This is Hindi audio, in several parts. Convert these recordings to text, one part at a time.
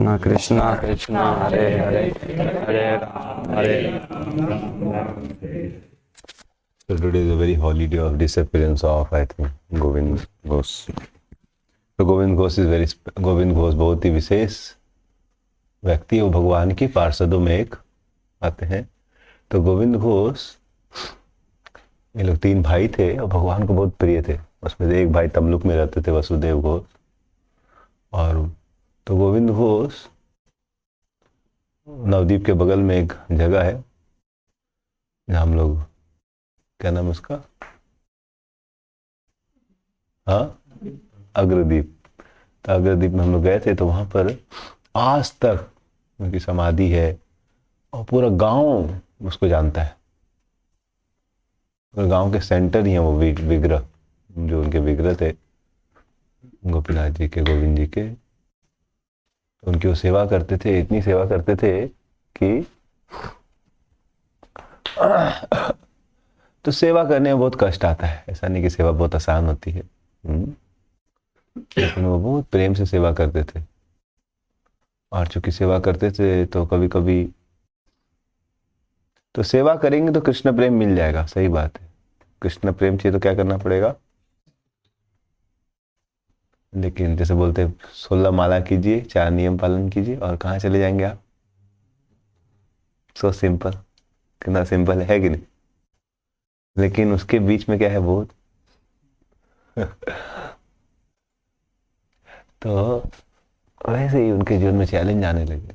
Krishna Krishna Hare Hare Hare Ram. So today is a very holy day of disappearance of, I think, Govind Ghosh. तो गोविंद घोष बहुत ही विशेष व्यक्ति है। वो भगवान की पार्षदों में एक आते हैं। तो गोविंद घोष, ये लोग 3 भाई थे और भगवान को बहुत प्रिय थे। उसमें से एक भाई तमलुक में रहते थे, वसुदेव घोष। और तो गोविंद घोष नवद्वीप के बगल में एक जगह है जहाँ हम लोग, क्या नाम है उसका, हाँ, अग्रदीप। तो अग्रदीप में हम लोग गए थे। तो वहां पर आज तक उनकी समाधि है और पूरा गांव उसको जानता है। पूरे गांव के सेंटर ही है वो विग्रह, जो उनके विग्रह थे गोपीनाथ जी के, गोविंद जी के। तो उनकी वो सेवा करते थे, इतनी सेवा करते थे कि तो सेवा करने में बहुत कष्ट आता है। ऐसा नहीं कि सेवा बहुत आसान होती है, लेकिन वो बहुत प्रेम से सेवा करते थे। और चूंकि सेवा करते थे तो कभी कभी तो सेवा करेंगे तो कृष्ण प्रेम मिल जाएगा, सही बात है। कृष्ण प्रेम चाहिए तो क्या करना पड़ेगा, लेकिन जैसे बोलते हैं 16 माला कीजिए, 4 नियम पालन कीजिए और कहाँ चले जाएंगे आप। सो सिंपल, कितना सिंपल है कि नहीं। लेकिन उसके बीच में क्या है बहुत तो वैसे ही उनके जीवन में चैलेंज आने लगे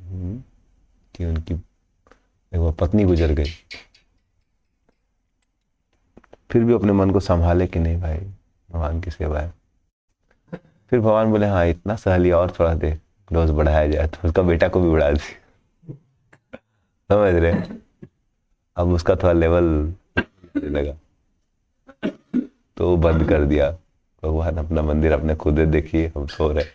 कि उनकी एक बार पत्नी गुजर गई। फिर भी अपने मन को संभाले कि नहीं भाई, भगवान की सेवा है। फिर भगवान बोले हाँ इतना सह लिया और थोड़ा दे, डोज बढ़ाया जाए। तो उसका बेटा को भी बढ़ा दी, समझ रहे। अब उसका थोड़ा लेवल लगा तो बंद कर दिया। भगवान अपना मंदिर अपने खुद देखिए, हम सो रहे।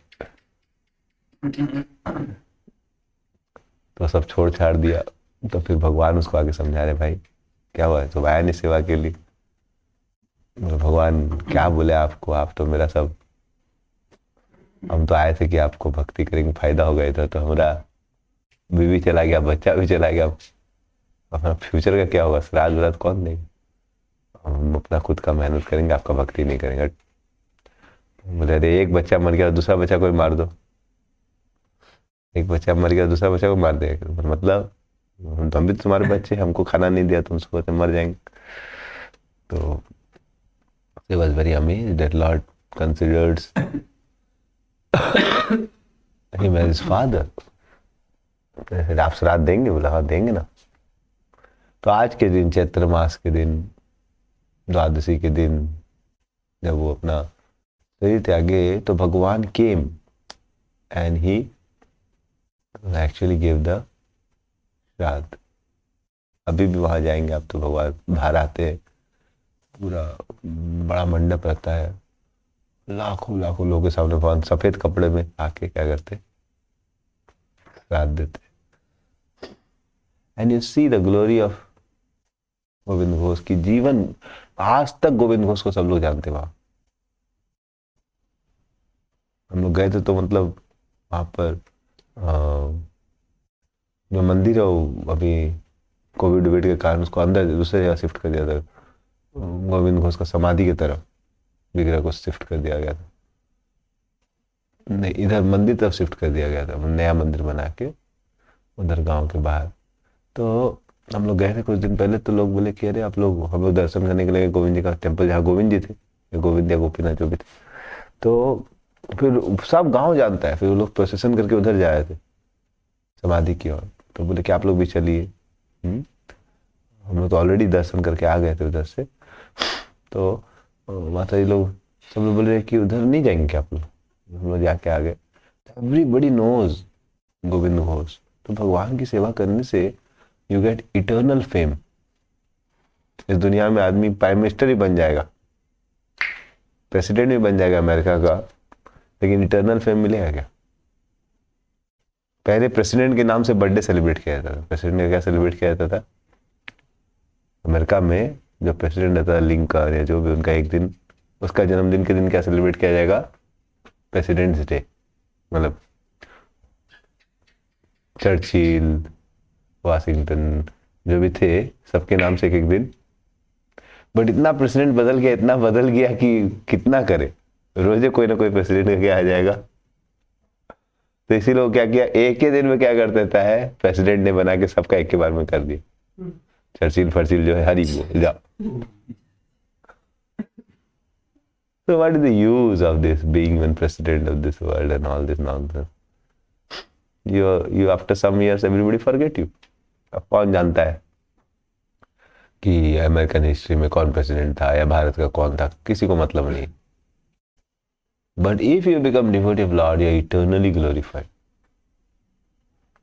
तो सब छोड़ छाड़ दिया। तो फिर भगवान उसको आगे समझा रहे, भाई क्या हुआ है, तो आया नहीं सेवा के लिए। भगवान क्या बोले आपको, आप तो मेरा सब, हम तो आए थे कि आपको भक्ति करेंगे, फायदा हो गया था। तो हमारा बीवी चला गया, बच्चा भी चला गया, अपना फ्यूचर का क्या होगा, श्राद्ध व्राद्ध कौन देगा। हम अपना खुद का मेहनत करेंगे, आपका भक्ति नहीं करेंगे। बोले अरे एक बच्चा मर गया, दूसरा बच्चा कोई मार दो। एक बच्चा मर गया, दूसरा बच्चा को मार देगा, मतलब हम भी तुम्हारे बच्चे, हमको खाना नहीं दिया, तुम सुबह मर जाएंगे। तो he was very amazed that Lord considers him as his father. आप श्राद्ध देंगे, बोला हाँ देंगे ना। तो आज के दिन, चैत्र मास के दिन, द्वादशी के दिन, जब वो अपना शरीर त्यागे, तो भगवान came and he actually give the श्राद्ध। अभी भी वहां जाएंगे आप तो भगवान बाहर आते हैं, पूरा बड़ा मंडप रहता है, लाखों लाखों लोगों के सामने भगवान सफेद कपड़े में आके क्या करते, श्राद्ध देते। And you see the glory of Govind Ghosh की जीवन। आज तक गोविंद घोष को सब लोग जानते। वहां हम लोग गए थे तो मतलब वहां पर जो मंदिर है वो अभी कोविड के कारण उसको अंदर दूसरे जगह शिफ्ट कर दिया था। गोविंद घोष का समाधि की तरफ विग्रह को शिफ्ट कर दिया गया था। नहीं, इधर मंदिर तरफ शिफ्ट कर दिया गया था, नया मंदिर बना के उधर गांव के बाहर। तो हम लोग गए थे कुछ दिन पहले। तो लोग बोले कि अरे आप लोग, हम लोग दर्शन करने के लिए गोविंद जी का टेम्पल, जहाँ गोविंद जी थे, गोविंद या गोपीनाथ जो भी थे। तो फिर सब गांव जानता है। फिर वो लोग प्रोसेशन करके उधर जा रहे थे समाधि की ओर। तो बोले कि आप लोग भी चलिए। हम लोग तो ऑलरेडी दर्शन करके आ गए थे उधर से। तो माता जी लोग सब लोग बोल रहे कि उधर नहीं जाएंगे क्या आप लोग। हम लोग जाके आ गए। Everybody knows Govind Ghosh. तो भगवान की सेवा करने से यू गेट इटर्नल फेम। इस दुनिया में आदमी प्राइम मिनिस्टर ही बन जाएगा, प्रेसिडेंट भी बन जाएगा अमेरिका का, लेकिन इटर्नल फेम मिलेगा क्या। पहले प्रेसिडेंट के नाम से बर्थडे सेलिब्रेट किया जाता था। प्रेसिडेंट का क्या सेलिब्रेट किया जाता था अमेरिका में, जो प्रेसिडेंट रहता था लिंकन या जो भी, उनका एक दिन, उसका जन्मदिन के दिन क्या सेलिब्रेट किया जाएगा, प्रेसिडेंट्स डे। मतलब चर्चिल, वाशिंगटन, जो भी थे, सबके नाम से एक एक दिन। बट इतना प्रेसिडेंट बदल गया, इतना बदल गया कि कितना करे, रोजे कोई ना कोई प्रेसिडेंट करके आ जाएगा। तो इसीलिए वो क्या किया, एक ही दिन में क्या कर देता है, प्रेसिडेंट ने बना के सबका एक के बार में कर दिया। चर्चिल फर्चिल जो है, हरी वो जाओ। So what is the use of this being one president of this world and all this nonsense? You after some years everybody forget you. अब कौन जानता है कि अमेरिकन हिस्ट्री में कौन प्रेसिडेंट था या भारत का कौन था, किसी को मतलब नहीं। But if you become devotee of lord, you are eternally glorified.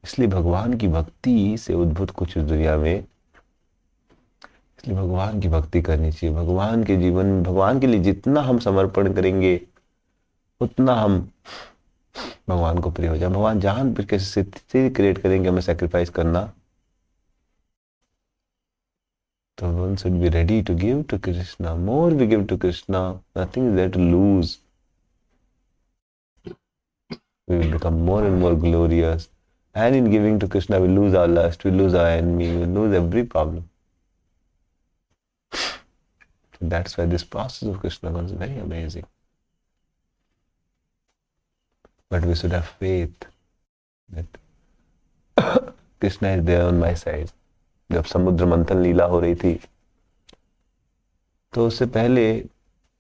इसलिए भगवान की भक्ति से उद्भूत कुछ इस दुनिया में, इसलिए भगवान की भक्ति करनी चाहिए। भगवान के जीवन में, भगवान के लिए जितना हम समर्पण करेंगे उतना हम भगवान को प्रिय हो जाए। भगवान जान पर कैसे स्थिति क्रिएट करेंगे हमें सेक्रीफाइस करना, तो one should be ready to give to Krishna. More we give to Krishna, nothing is there to lose. We will become more and more glorious. And in giving to Krishna, we lose our lust, we lose our enemy, we lose every problem. So that's why this process of Krishna is very amazing. But we should have faith that Krishna is there on my side. जब समुद्र मंथन लीला हो रही थी तो उससे पहले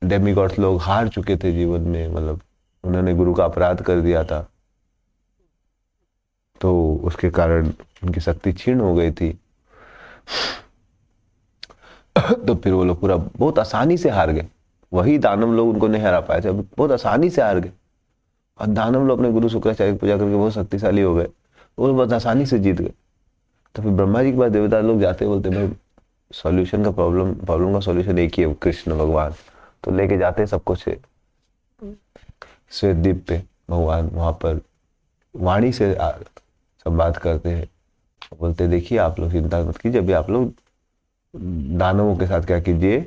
डेमिगॉड्स लोग हार चुके थे जीवन में, मतलब उन्होंने गुरु का अपराध कर दिया था, तो उसके कारण उनकी शक्ति क्षीण हो गई थी। तो फिर वो लोग पूरा बहुत आसानी से हार गए, वही दानव लोग उनको नहीं हरा पाए थे, बहुत आसानी से हार गए। और दानव लोग अपने गुरु शुक्राचार्य की पूजा करके बहुत शक्तिशाली हो गए, वो बहुत आसानी से जीत गए। तो फिर ब्रह्मा जी के पास देवता लोग जाते बोलते भाई सॉल्यूशन का प्रॉब्लम का सॉल्यूशन एक ही है, कृष्ण भगवान। तो लेके जाते सब कुछ श्वेतद्वीप पे, भगवान वहां पर वाणी से संवाद करते हैं, बोलते देखिए आप लोग चिंता मत कीजिए, अभी आप लोग दानवों के साथ क्या कीजिए,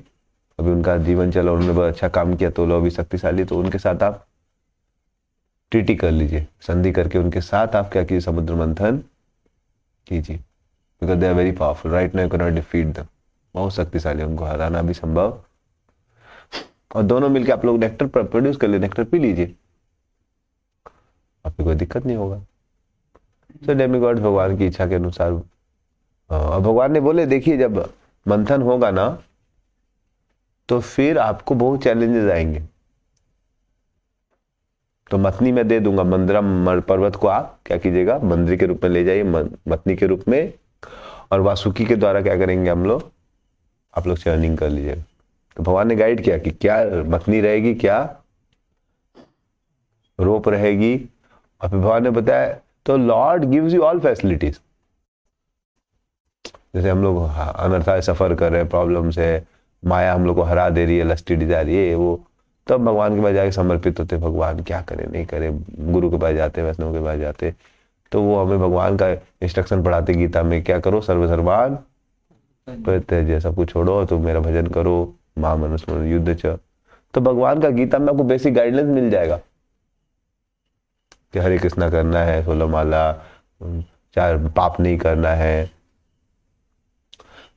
अभी उनका जीवन चला, उन्होंने बहुत अच्छा काम किया तो लोग अभी शक्तिशाली, तो उनके साथ आप ट्रीटी कर लीजिए, संधि करके उनके साथ आप क्या कीजिए, समुद्र मंथन कीजिए। Because they are very powerful, right now you can not defeat them, बहुत शक्तिशाली, उनको हराना भी संभव। और दोनों मिलकर आप लोग नेक्टर प्रोड्यूस कर लीजिए, नेक्टर पी लीजिए, आपको कोई दिक्कत नहीं होगा। तो डेमिगॉड भगवान की इच्छा के अनुसार, और भगवान ने बोले देखिए जब मंथन होगा ना तो फिर आपको बहुत चैलेंजेस आएंगे, तो मतनी में दे दूंगा, मंदरा पर्वत को आप क्या कीजिएगा, मंदिर के रूप में ले जाइए, मतनी के रूप में, और वासुकी के द्वारा क्या करेंगे हम लोग, आप लोग चर्निंग कर लीजिएगा। तो भगवान ने गाइड किया कि क्या मतनी रहेगी, क्या रोप रहेगी, और फिर भगवान ने बताया तो Lord gives you all facilities. जैसे हम लोग अनर्था सफर कर रहे हैं, प्रॉब्लम है, माया हम लोग को हरा दे रही है, लस्टी डिजायर ये वो, तब भगवान के पास जाके समर्पित होते, भगवान क्या करे नहीं करे, गुरु के पास जाते, वैष्णव के पास जाते, तो वो हमें भगवान का इंस्ट्रक्शन पढ़ाते गीता में, क्या करो, सर्वसर्वान परित्यज्य, सब कुछ छोड़ो, तो मेरा भजन करो, महामनुस्मरण युद्ध च। तो भगवान का गीता में आपको बेसिक गाइडलाइंस मिल जाएगा कि हरे कृष्णा करना है, 16 माला, 4 पाप नहीं करना है,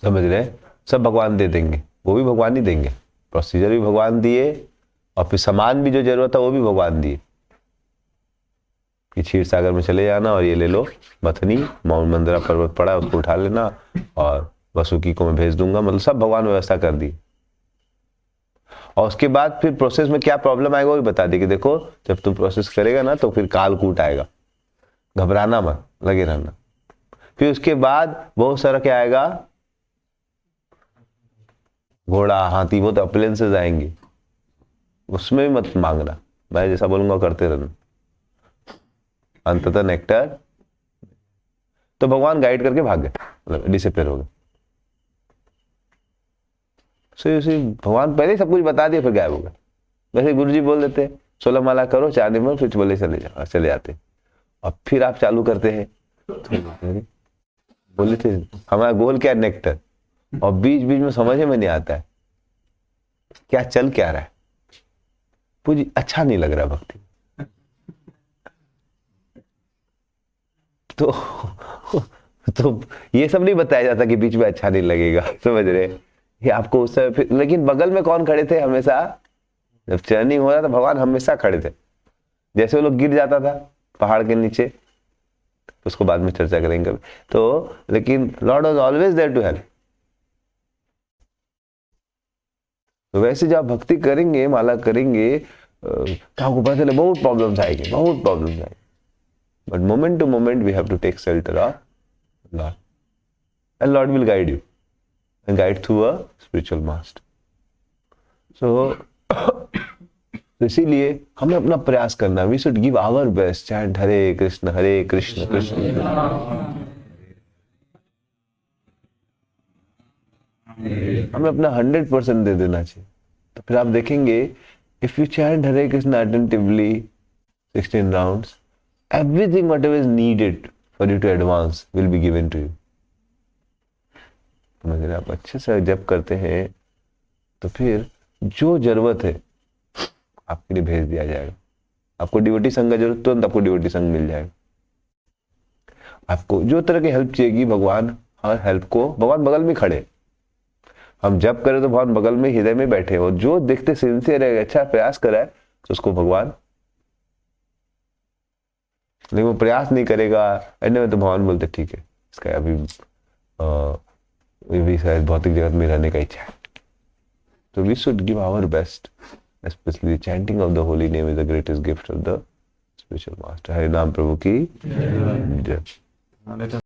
समझ रहे, सब भगवान दे देंगे, वो भी भगवान ही देंगे, प्रोसीजर भी भगवान दिए, और फिर सामान भी जो जरूरत है वो भी भगवान दिए, कि क्षीर सागर में चले जाना और ये ले लो मथनी, माउंट मंदरा पर्वत पड़ा उसको उठा लेना, और वसुकी को मैं भेज दूंगा, मतलब सब भगवान व्यवस्था कर दी। और उसके बाद फिर प्रोसेस में क्या प्रॉब्लम आएगा वो भी बता दी कि देखो जब तुम प्रोसेस करेगा ना तो फिर कालकूट आएगा, घबराना मत, लगे रहना। फिर उसके बाद बहुत सारा क्या आएगा, घोड़ा, हाथी, बहुत अप्लायंसेस आएंगे, उसमें भी मत मांगना, मैं जैसा बोलूंगा करते रहना, अंततः नेक्टर। तो भगवान गाइड करके भाग गए, मतलब डिसअपीयर हो गए। भगवान पहले ही सब कुछ बता दिया, फिर गायब हो गए। वैसे गुरुजी बोल देते 16 माला करो, 4 दिन में, फिर बोले चले जाते, और फिर आप चालू करते हैं, तो बोले थे हमारा गोल क्या, नेक्टर, और बीच बीच में समझ में नहीं आता है क्या चल क्या रहा है, पूरी अच्छा नहीं लग रहा भक्ति। तो ये सब नहीं बताया जाता कि बीच में अच्छा नहीं लगेगा, समझ रहे? ये आपको उस समय फिर, लेकिन बगल में कौन खड़े थे हमेशा? जब चर्निंग हो रहा था भगवान हमेशा खड़े थे। जैसे वो लोग गिर जाता था पहाड़ के नीचे, उसको बाद में चर्चा करेंगे कभी, तो लेकिन lord was always there to help. तो वैसे जब आप भक्ति करेंगे, माला करेंगे, तो आपको पता चले बहुत प्रॉब्लम्स आएंगे, बहुत प्रॉब्लम्स आएंगे, but moment to moment we have to take shelter of lord, and lord will guide you and guide through a spiritual master. So इसीलिए हमें अपना प्रयास करना, we should give our best, chant हरे कृष्ण कृष्ण कृष्ण। हमें अपना 100% दे देना चाहिए। तो फिर आप देखेंगे, if you chant Hare Krishna attentively 16 rounds, everything whatever is needed for you to advance will be given to you. समझ रहे? आप अच्छे से जप करते हैं तो फिर जो जरूरत है आपके लिए भेज दिया जाएगा। आपको डिवोटी संग का जरूरत, तुरंत आपको डिवोटी संग मिल जाएगा। आपको जो तरह की हेल्प चाहिए भगवान, हर हेल्प को, भगवान बगल में खड़े। हम जप करें तो भगवान बगल में हृदय में बैठे, और जो देखते सिंसियर है, अच्छा प्रयास करा है, तो उसको भगवान, लेकिन वो प्रयास नहीं करेगा एंड में, तो भगवान बोलते ठीक है, इसका अभी शायद भौतिक जगत में रहने का इच्छा है। तो we should give our best, especially chanting of the holy name is the greatest gift of the spiritual master. हरे नाम प्रभु की जय।